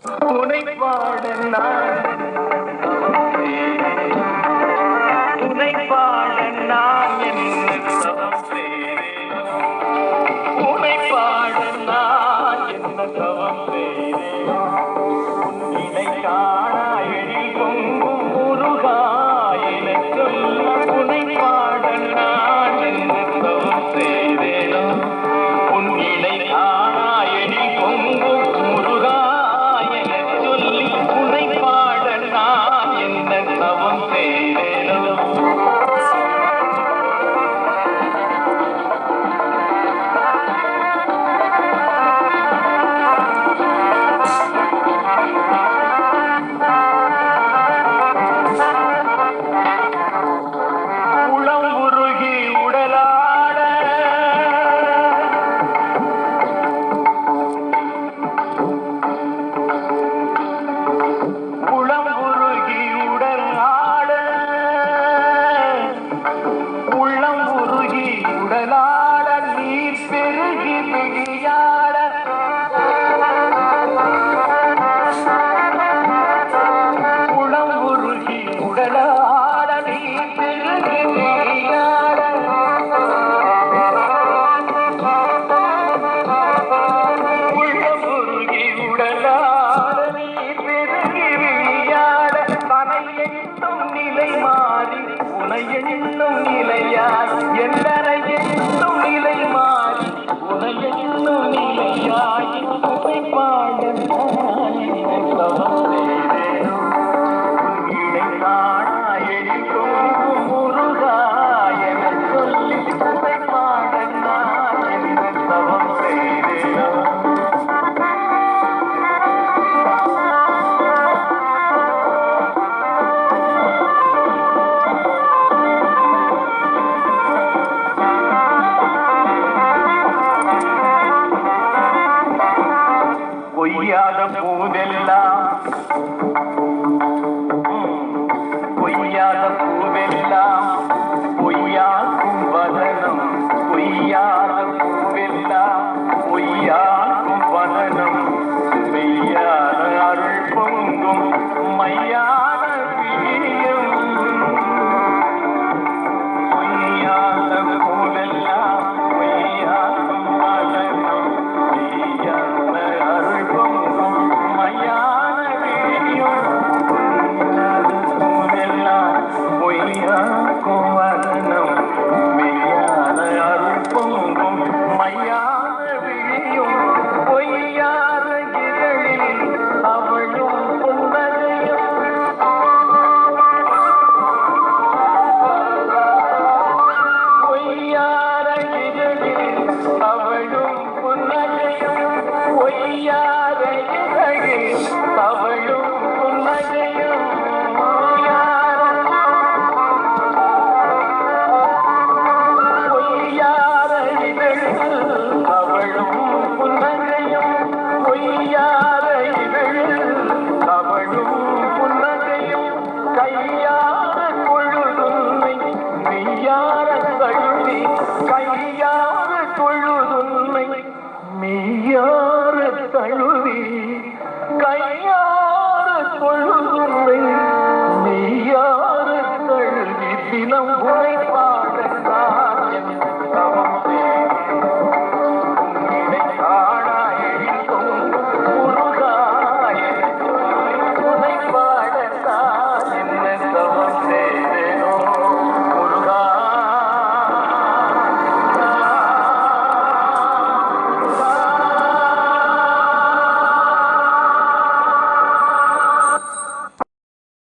உனை பாட நான் உனை பாட நான் என்ன தவம் செய்தேன் உனை பாட நான் என்ன தவம் செய்தேன் உன்னிலை காணா எழில் பொங்கும் முருகாயின சொல்ல உனை பாட நான் என்ன தவம் செய்தேனோ உன்னிலை காணா எழில் பொங்கும் முருகாயின சொல்லி உனை பாட நான் என்ன தவம் செய்தேனோ எண்ணும் நிலையாய் எல்லரை எண்ணும் நிலை மாறி உனை எண்ணும் நிலையாய் உனை பாட நான் என்ன தவம் செய்தேனோ உன்னிலை காணா எழில் பொங்கும் முருகா என சொல்லி உனை பாட நான் என்ன தவம் செய்தேனோ பொய்யாத பூவெல்லாம் பொய்யாத பூவெல்லாம் பொய்யாக்கும் வதனம் பொய்யாத பூவெல்லாம் பொய்யாக்கும் வதனம் மெய்யான அருள் பொங்கும் மையான விழியும் பொய்யாத பூவெல்லாம் பொய்யாக்கும் வதனம் மெய்யான அருள் பொங்கும் மையான விழியும் பொய்யாக்கும் வதனம் மெய்யான அருள் பொங்கும் மையான விழியும் பொய்யாத இதழில் அவளும் புன்னகையும் பொய்யாத இதழில் அவளும் புன்னகையும் பொய்யாத